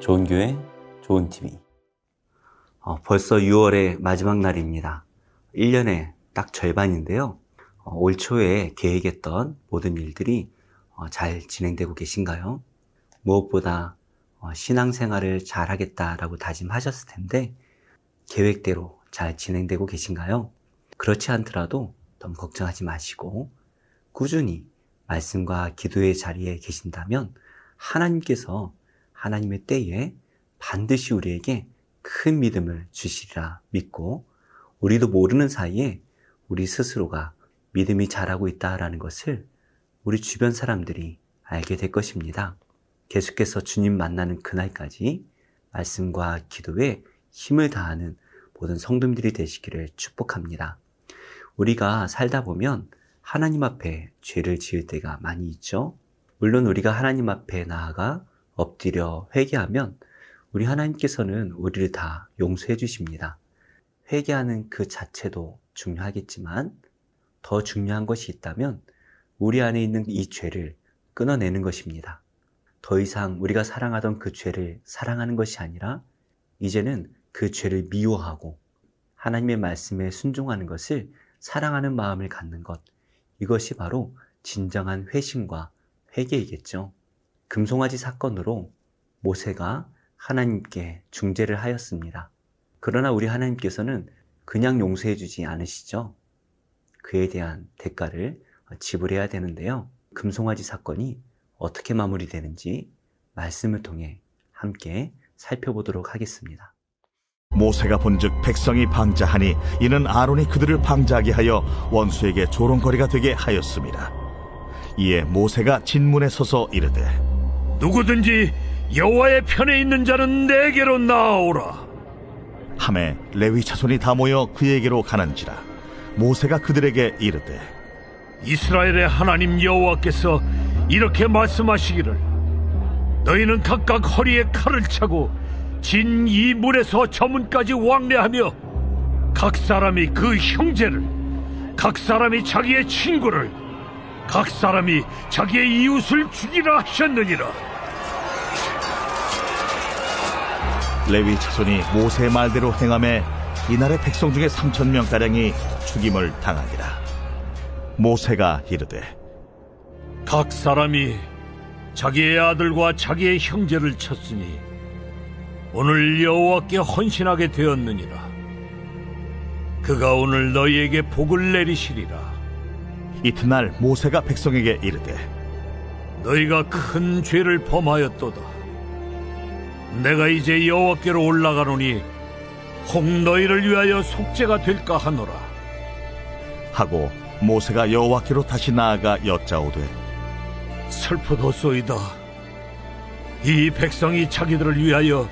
좋은 교회, 좋은 TV. 벌써 6월의 마지막 날입니다. 1년의 딱 절반인데요. 올 초에 계획했던 모든 일들이 잘 진행되고 계신가요? 무엇보다 신앙생활을 잘 하겠다라고 다짐하셨을 텐데 계획대로 잘 진행되고 계신가요? 그렇지 않더라도 너무 걱정하지 마시고 꾸준히 말씀과 기도의 자리에 계신다면 하나님께서 하나님의 때에 반드시 우리에게 큰 믿음을 주시리라 믿고 우리도 모르는 사이에 우리 스스로가 믿음이 자라고 있다라는 것을 우리 주변 사람들이 알게 될 것입니다. 계속해서 주님 만나는 그날까지 말씀과 기도에 힘을 다하는 모든 성도님들이 되시기를 축복합니다. 우리가 살다 보면 하나님 앞에 죄를 지을 때가 많이 있죠. 물론 우리가 하나님 앞에 나아가 엎드려 회개하면 우리 하나님께서는 우리를 다 용서해 주십니다. 회개하는 그 자체도 중요하겠지만 더 중요한 것이 있다면 우리 안에 있는 이 죄를 끊어내는 것입니다. 더 이상 우리가 사랑하던 그 죄를 사랑하는 것이 아니라 이제는 그 죄를 미워하고 하나님의 말씀에 순종하는 것을 사랑하는 마음을 갖는 것, 이것이 바로 진정한 회심과 회개이겠죠. 금송아지 사건으로 모세가 하나님께 중재를 하였습니다. 그러나 우리 하나님께서는 그냥 용서해 주지 않으시죠. 그에 대한 대가를 지불해야 되는데요. 금송아지 사건이 어떻게 마무리되는지 말씀을 통해 함께 살펴보도록 하겠습니다. 모세가 본즉 백성이 방자하니 이는 아론이 그들을 방자하게 하여 원수에게 조롱거리가 되게 하였습니다. 이에 모세가 진문에 서서 이르되 누구든지 여호와의 편에 있는 자는 내게로 나아오라 하매 레위 자손이 다 모여 그에게로 가는지라. 모세가 그들에게 이르되 이스라엘의 하나님 여호와께서 이렇게 말씀하시기를 너희는 각각 허리에 칼을 차고 진 이 문에서 저 문까지 왕래하며 각 사람이 그 형제를, 각 사람이 자기의 친구를, 각 사람이 자기의 이웃을 죽이라 하셨느니라. 레위 자손이 모세의 말대로 행하매 이날의 백성 중에 3,000명가량이 죽임을 당하니라. 모세가 이르되 각 사람이 자기의 아들과 자기의 형제를 쳤으니 오늘 여호와께 헌신하게 되었느니라. 그가 오늘 너희에게 복을 내리시리라. 이튿날 모세가 백성에게 이르되 너희가 큰 죄를 범하였도다. 내가 이제 여호와께로 올라가노니 혹 너희를 위하여 속죄가 될까 하노라 하고 모세가 여호와께로 다시 나아가 여짜오되 슬프도소이다. 이 백성이 자기들을 위하여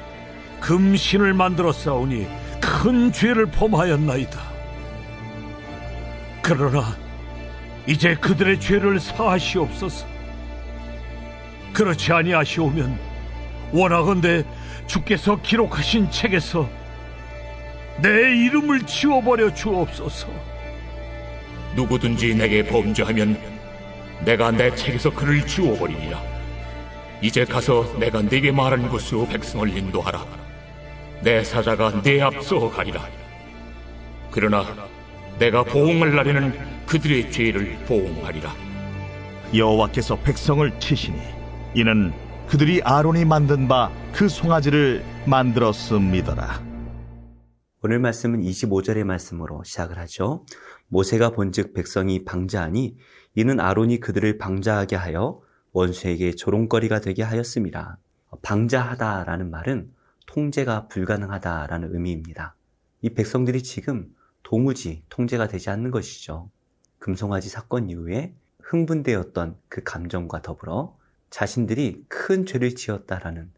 금신을 만들어 싸우니 큰 죄를 범하였나이다. 그러나 이제 그들의 죄를 사하시옵소서. 그렇지 아니하시오면 원하건대 주께서 기록하신 책에서 내 이름을 지워버려 주옵소서. 누구든지 내게 범죄하면 내가 내 책에서 그를 지워버리리라. 이제 가서 내가 네게 말한 곳으로 백성을 인도하라. 내 사자가 네 앞서 가리라. 그러나 내가 보응할 날에는 그들의 죄를 보응하리라. 여호와께서 백성을 치시니 이는 그들이 아론이 만든 바 그 송아지를 만들었음이더라. 오늘 말씀은 25절의 말씀으로 시작을 하죠. 모세가 본즉 백성이 방자하니 이는 아론이 그들을 방자하게 하여 원수에게 조롱거리가 되게 하였습니다. 방자하다라는 말은 통제가 불가능하다라는 의미입니다. 이 백성들이 지금 도무지 통제가 되지 않는 것이죠. 금송아지 사건 이후에 흥분되었던 그 감정과 더불어 자신들이 큰 죄를 지었다라는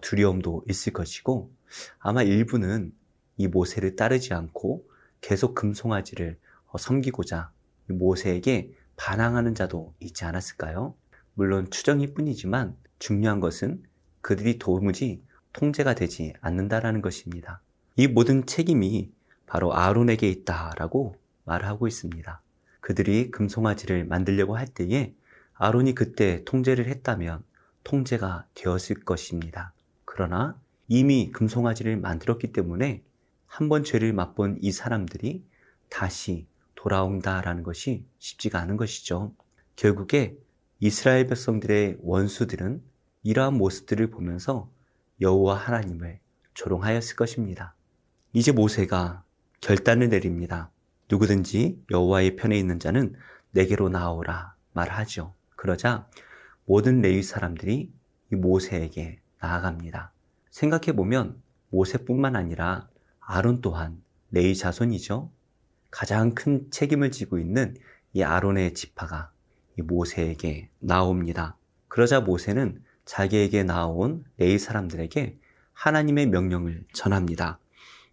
두려움도 있을 것이고 아마 일부는 이 모세를 따르지 않고 계속 금송아지를 섬기고자 모세에게 반항하는 자도 있지 않았을까요? 물론 추정일 뿐이지만 중요한 것은 그들이 도무지 통제가 되지 않는다라는 것입니다. 이 모든 책임이 바로 아론에게 있다라고 말하고 있습니다. 그들이 금송아지를 만들려고 할 때에 아론이 그때 통제를 했다면 통제가 되었을 것입니다. 그러나 이미 금송아지를 만들었기 때문에 한 번 죄를 맛본 이 사람들이 다시 돌아온다라는 것이 쉽지가 않은 것이죠. 결국에 이스라엘 백성들의 원수들은 이러한 모습들을 보면서 여호와 하나님을 조롱하였을 것입니다. 이제 모세가 결단을 내립니다. 누구든지 여호와의 편에 있는 자는 내게로 나오라 말하죠. 그러자 모든 레위 사람들이 이 모세에게 나아갑니다. 생각해보면 모세뿐만 아니라 아론 또한 레위 자손이죠. 가장 큰 책임을 지고 있는 이 아론의 지파가 이 모세에게 나옵니다. 그러자 모세는 자기에게 나온 레위 사람들에게 하나님의 명령을 전합니다.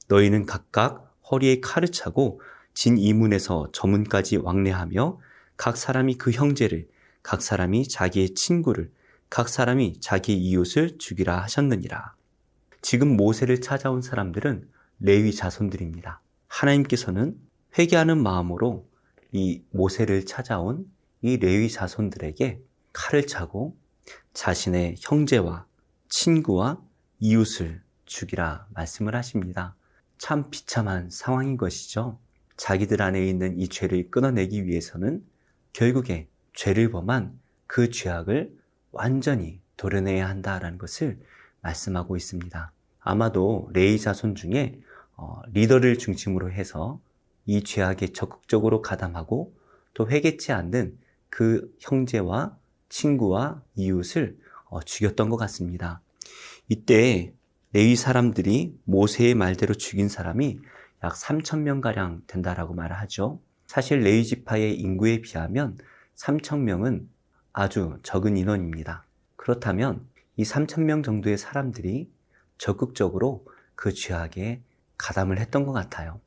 너희는 각각 허리에 칼을 차고 진 이문에서 저 문까지 왕래하며 각 사람이 그 형제를, 각 사람이 자기의 친구를, 각 사람이 자기 이웃을 죽이라 하셨느니라. 지금 모세를 찾아온 사람들은 레위 자손들입니다. 하나님께서는 회개하는 마음으로 이 모세를 찾아온 이 레위 자손들에게 칼을 차고 자신의 형제와 친구와 이웃을 죽이라 말씀을 하십니다. 참 비참한 상황인 것이죠. 자기들 안에 있는 이 죄를 끊어내기 위해서는 결국에 죄를 범한 그 죄악을 완전히 도려내야 한다라는 것을 말씀하고 있습니다. 아마도 레위 자손 중에 리더를 중심으로 해서 이 죄악에 적극적으로 가담하고 또 회개치 않는 그 형제와 친구와 이웃을 죽였던 것 같습니다. 이때 레위 사람들이 모세의 말대로 죽인 사람이 약 3,000명가량 된다라고 말하죠. 사실 레위 지파의 인구에 비하면 3,000명은 아주 적은 인원입니다. 그렇다면 이 3,000명 정도의 사람들이 적극적으로 그 죄악에 가담을 했던 것 같아요.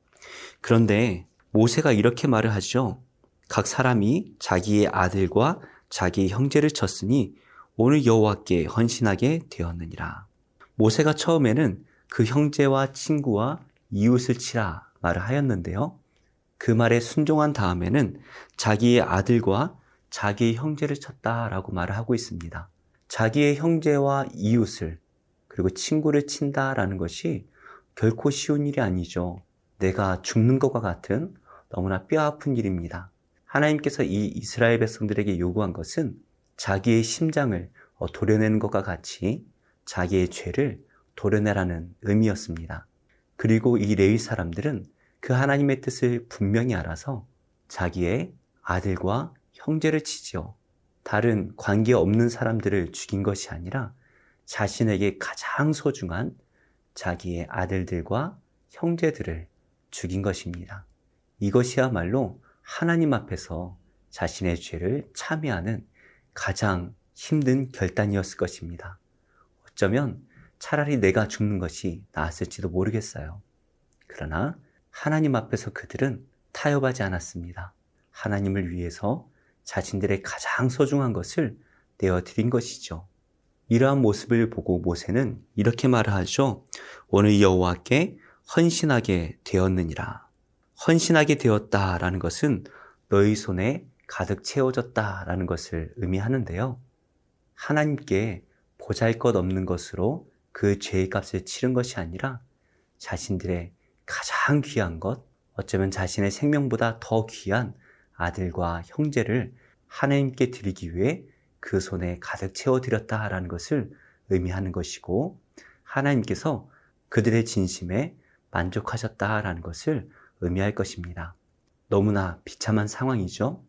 그런데 모세가 이렇게 말을 하죠. 각 사람이 자기의 아들과 자기의 형제를 쳤으니 오늘 여호와께 헌신하게 되었느니라. 모세가 처음에는 그 형제와 친구와 이웃을 치라 말을 하였는데요. 그 말에 순종한 다음에는 자기의 아들과 자기의 형제를 쳤다라고 말을 하고 있습니다. 자기의 형제와 이웃을 그리고 친구를 친다라는 것이 결코 쉬운 일이 아니죠. 내가 죽는 것과 같은 너무나 뼈아픈 일입니다. 하나님께서 이 이스라엘 백성들에게 요구한 것은 자기의 심장을 도려내는 것과 같이 자기의 죄를 도려내라는 의미였습니다. 그리고 이 레위 사람들은 그 하나님의 뜻을 분명히 알아서 자기의 아들과 형제를 치지요. 다른 관계없는 사람들을 죽인 것이 아니라 자신에게 가장 소중한 자기의 아들들과 형제들을 죽인 것입니다. 이것이야말로 하나님 앞에서 자신의 죄를 참회하는 가장 힘든 결단이었을 것입니다. 어쩌면 차라리 내가 죽는 것이 나았을지도 모르겠어요. 그러나 하나님 앞에서 그들은 타협하지 않았습니다. 하나님을 위해서 자신들의 가장 소중한 것을 내어드린 것이죠. 이러한 모습을 보고 모세는 이렇게 말을 하죠. 오늘 여호와께 헌신하게 되었느니라. 헌신하게 되었다라는 것은 너희 손에 가득 채워졌다라는 것을 의미하는데요. 하나님께 보잘것없는 것으로 그 죄의 값을 치른 것이 아니라 자신들의 가장 귀한 것, 어쩌면 자신의 생명보다 더 귀한 아들과 형제를 하나님께 드리기 위해 그 손에 가득 채워드렸다라는 것을 의미하는 것이고, 하나님께서 그들의 진심에 만족하셨다라는 것을 의미할 것입니다. 너무나 비참한 상황이죠.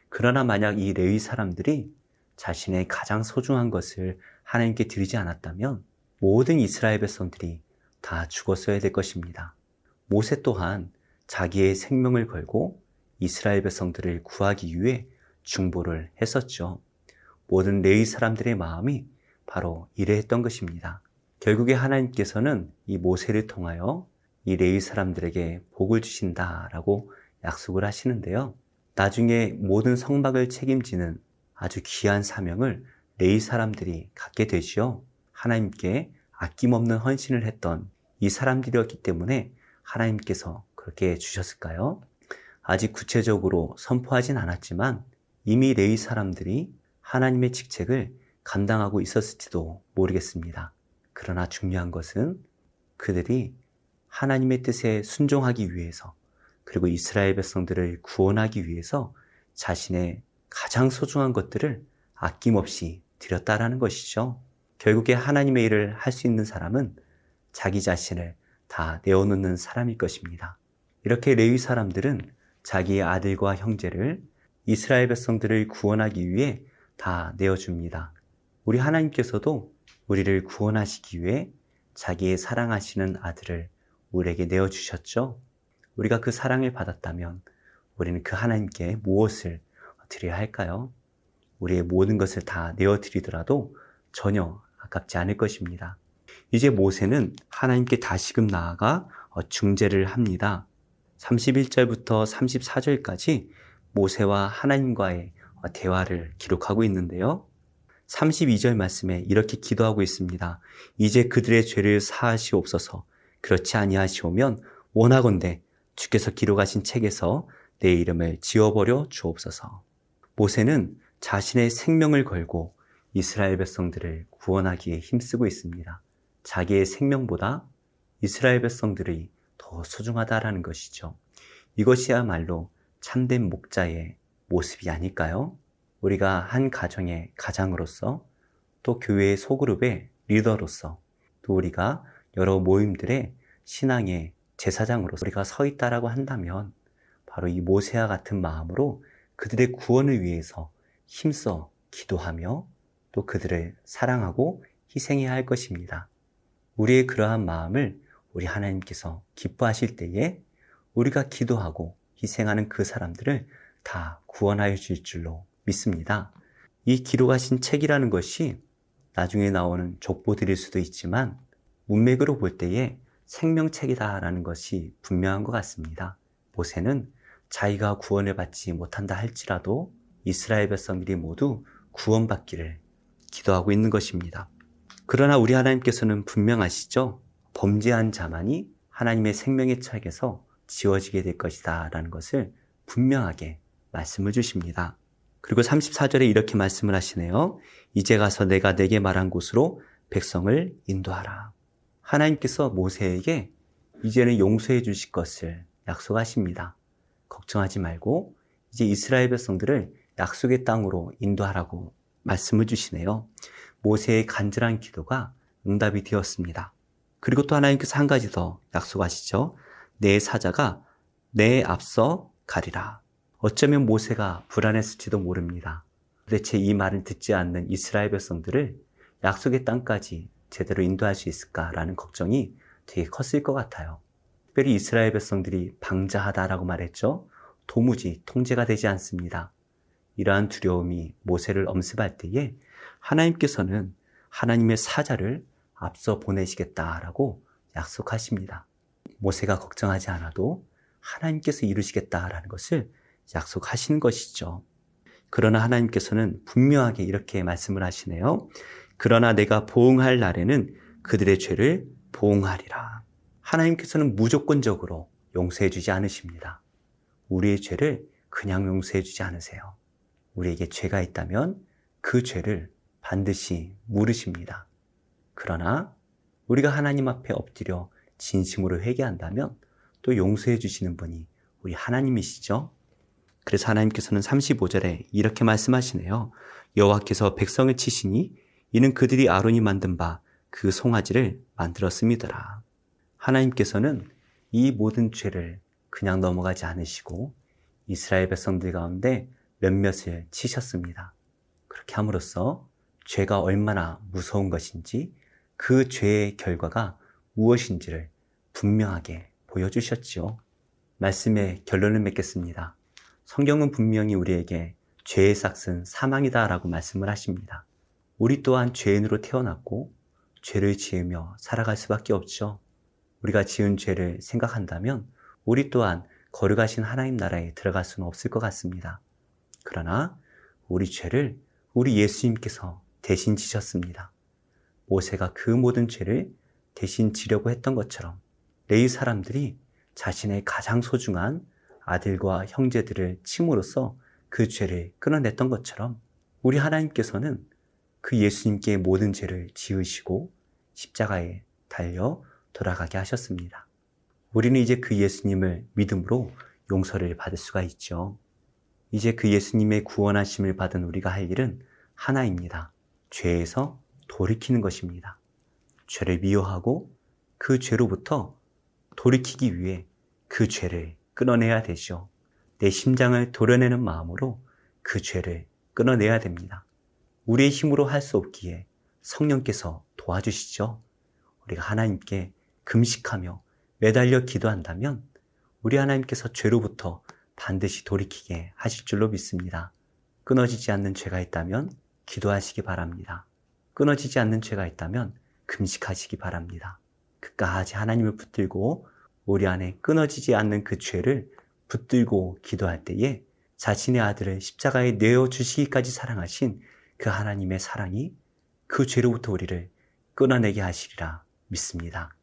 그러나 만약 이 레위 사람들이 자신의 가장 소중한 것을 하나님께 드리지 않았다면 모든 이스라엘 백성들이 다 죽었어야 될 것입니다. 모세 또한 자기의 생명을 걸고 이스라엘 백성들을 구하기 위해 중보를 했었죠. 모든 레위 사람들의 마음이 바로 이러했던 것입니다. 결국에 하나님께서는 이 모세를 통하여 이 레위 사람들에게 복을 주신다라고 약속을 하시는데요. 나중에 모든 성막을 책임지는 아주 귀한 사명을 레위 사람들이 갖게 되지요. 하나님께 아낌없는 헌신을 했던 이 사람들이었기 때문에 하나님께서 그렇게 주셨을까요? 아직 구체적으로 선포하진 않았지만 이미 레위 사람들이 하나님의 직책을 감당하고 있었을지도 모르겠습니다. 그러나 중요한 것은 그들이 하나님의 뜻에 순종하기 위해서, 그리고 이스라엘 백성들을 구원하기 위해서 자신의 가장 소중한 것들을 아낌없이 드렸다라는 것이죠. 결국에 하나님의 일을 할 수 있는 사람은 자기 자신을 다 내어놓는 사람일 것입니다. 이렇게 레위 사람들은 자기의 아들과 형제를 이스라엘 백성들을 구원하기 위해 다 내어줍니다. 우리 하나님께서도 우리를 구원하시기 위해 자기의 사랑하시는 아들을 우리에게 내어주셨죠. 우리가 그 사랑을 받았다면 우리는 그 하나님께 무엇을 드려야 할까요? 우리의 모든 것을 다 내어드리더라도 전혀 아깝지 않을 것입니다. 이제 모세는 하나님께 다시금 나아가 중재를 합니다. 31절부터 34절까지 모세와 하나님과의 대화를 기록하고 있는데요. 32절 말씀에 이렇게 기도하고 있습니다. 이제 그들의 죄를 사하시옵소서. 그렇지 아니하시오면 원하건대 주께서 기록하신 책에서 내 이름을 지워버려 주옵소서. 모세는 자신의 생명을 걸고 이스라엘 백성들을 구원하기에 힘쓰고 있습니다. 자기의 생명보다 이스라엘 백성들이 더 소중하다라는 것이죠. 이것이야말로 참된 목자의 모습이 아닐까요? 우리가 한 가정의 가장으로서, 또 교회의 소그룹의 리더로서, 또 우리가 여러 모임들의 신앙의 제사장으로서 우리가 서 있다라고 한다면 바로 이 모세와 같은 마음으로 그들의 구원을 위해서 힘써 기도하며 또 그들을 사랑하고 희생해야 할 것입니다. 우리의 그러한 마음을 우리 하나님께서 기뻐하실 때에 우리가 기도하고 희생하는 그 사람들을 다 구원하여 줄 줄로 믿습니다. 이 기록하신 책이라는 것이 나중에 나오는 족보들일 수도 있지만 문맥으로 볼 때에 생명책이다라는 것이 분명한 것 같습니다. 모세는 자기가 구원을 받지 못한다 할지라도 이스라엘 백성들이 모두 구원받기를 기도하고 있는 것입니다. 그러나 우리 하나님께서는 분명하시죠. 범죄한 자만이 하나님의 생명의 책에서 지워지게 될 것이다 라는 것을 분명하게 말씀을 주십니다. 그리고 34절에 이렇게 말씀을 하시네요. 이제 가서 내가 내게 말한 곳으로 백성을 인도하라. 하나님께서 모세에게 이제는 용서해 주실 것을 약속하십니다. 걱정하지 말고 이제 이스라엘 백성들을 약속의 땅으로 인도하라고 말씀을 주시네요. 모세의 간절한 기도가 응답이 되었습니다. 그리고 또 하나님께서 한 가지 더 약속하시죠. 내 사자가 내 앞서 가리라. 어쩌면 모세가 불안했을지도 모릅니다. 도대체 이 말을 듣지 않는 이스라엘 백성들을 약속의 땅까지 제대로 인도할 수 있을까라는 걱정이 되게 컸을 것 같아요. 특별히 이스라엘 백성들이 방자하다라고 말했죠. 도무지 통제가 되지 않습니다. 이러한 두려움이 모세를 엄습할 때에 하나님께서는 하나님의 사자를 앞서 보내시겠다라고 약속하십니다. 모세가 걱정하지 않아도 하나님께서 이루시겠다라는 것을 약속하시는 것이죠. 그러나 하나님께서는 분명하게 이렇게 말씀을 하시네요. 그러나 내가 보응할 날에는 그들의 죄를 보응하리라. 하나님께서는 무조건적으로 용서해 주지 않으십니다. 우리의 죄를 그냥 용서해 주지 않으세요. 우리에게 죄가 있다면 그 죄를 반드시 물으십니다. 그러나 우리가 하나님 앞에 엎드려 진심으로 회개한다면 또 용서해 주시는 분이 우리 하나님이시죠. 그래서 하나님께서는 35절에 이렇게 말씀하시네요. 여호와께서 백성을 치시니 이는 그들이 아론이 만든 바 그 송아지를 만들었음이더라. 하나님께서는 이 모든 죄를 그냥 넘어가지 않으시고 이스라엘 백성들 가운데 몇몇을 치셨습니다. 그렇게 함으로써 죄가 얼마나 무서운 것인지 그 죄의 결과가 무엇인지를 분명하게 보여주셨지요. 말씀의 결론을 맺겠습니다. 성경은 분명히 우리에게 죄의 삭은 사망이다라고 말씀을 하십니다. 우리 또한 죄인으로 태어났고 죄를 지으며 살아갈 수밖에 없죠. 우리가 지은 죄를 생각한다면 우리 또한 거룩하신 하나님 나라에 들어갈 수는 없을 것 같습니다. 그러나 우리 죄를 우리 예수님께서 대신 지셨습니다. 모세가 그 모든 죄를 대신 지려고 했던 것처럼 레위 사람들이 자신의 가장 소중한 아들과 형제들을 침으로써 그 죄를 끊어냈던 것처럼 우리 하나님께서는 그 예수님께 모든 죄를 지으시고 십자가에 달려 돌아가게 하셨습니다. 우리는 이제 그 예수님을 믿음으로 용서를 받을 수가 있죠. 이제 그 예수님의 구원하심을 받은 우리가 할 일은 하나입니다. 죄에서 돌이키는 것입니다. 죄를 미워하고 그 죄로부터 돌이키기 위해 그 죄를 끊어내야 되죠. 내 심장을 도려내는 마음으로 그 죄를 끊어내야 됩니다. 우리의 힘으로 할 수 없기에 성령께서 도와주시죠. 우리가 하나님께 금식하며 매달려 기도한다면 우리 하나님께서 죄로부터 반드시 돌이키게 하실 줄로 믿습니다. 끊어지지 않는 죄가 있다면 기도하시기 바랍니다. 끊어지지 않는 죄가 있다면 금식하시기 바랍니다. 끝까지 하나님을 붙들고 우리 안에 끊어지지 않는 그 죄를 붙들고 기도할 때에 자신의 아들을 십자가에 내어주시기까지 사랑하신 그 하나님의 사랑이 그 죄로부터 우리를 끊어내게 하시리라 믿습니다.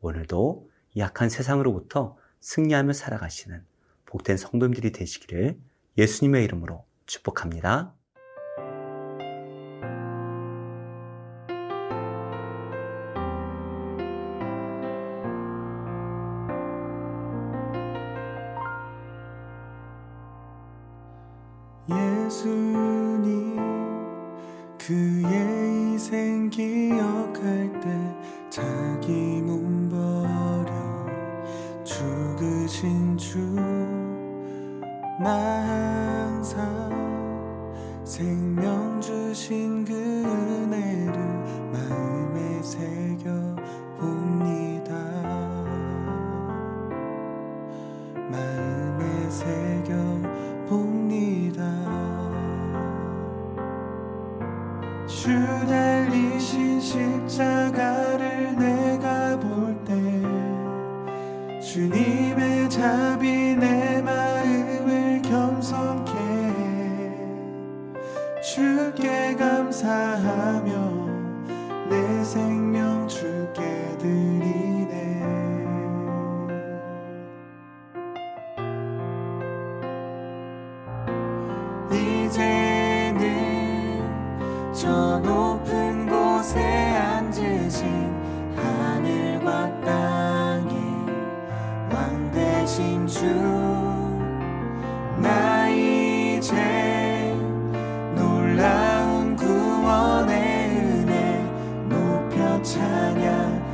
오늘도 이 악한 세상으로부터 승리하며 살아가시는 복된 성도님들이 되시기를 예수님의 이름으로 축복합니다. 예수님 그의 희생 기억할 때 자기 몸 버려 죽으신 주 나 항상 생명 주신 그 은혜를 마음에 새겨 봅니다. 마음에 새겨 봅니다. 주 달리신 십자가를 내가 볼 때 주님의 자비 내 마음을 겸손케 해 주께 감사하며 내 생명 주께 드리네. 이제는 저 높은 곳에 앉으신 하늘과 땅의 왕 되신 주 나 이제 놀라운 구원의 은혜 높여 찬양하리라.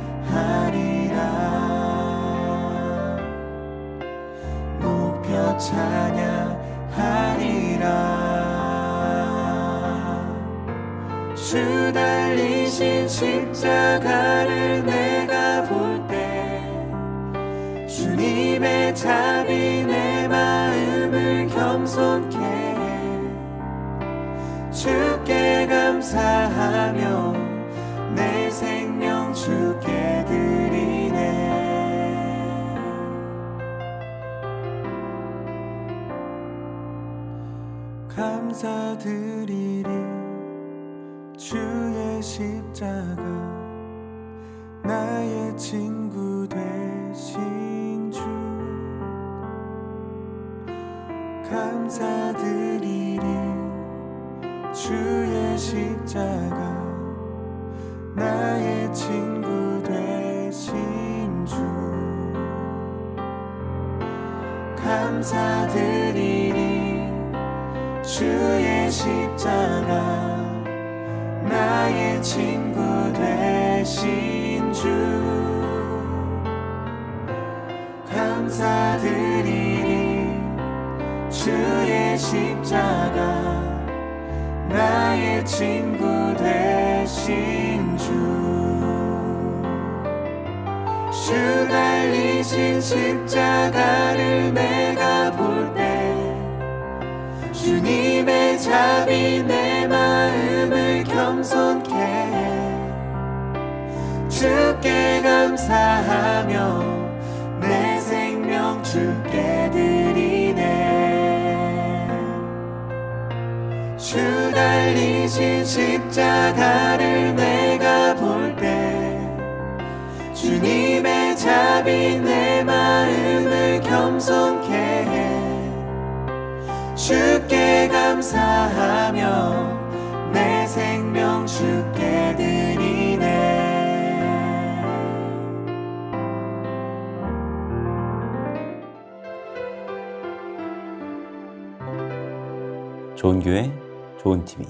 높여 찬양하리라. 주 달리신 십자가를 내가 볼 때 주님의 자비 내 마음을 겸손케 해 주께 감사하며 내 생명 주께 드리네. 감사드리리 주의 십자가 나의 친구 되신 주 감사드리리 주의 십자가 나의 친구 되신 주 감사드리리 주의 십자가 나의 친구 되신 주 감사드리리 주의 십자가 나의 친구 되신 주 달리신 십자가를 내가 볼 때 주님의 자비 내 마음을 겸손케 해 주께 감사하며 내 생명 주께 드리네. 주 달리신 십자가를 내가 볼 때 주님의 자비 내 마음을 겸손케 해 주께 감사하며 내 생명 주께 드리네. 좋은 교회, 좋은 TV.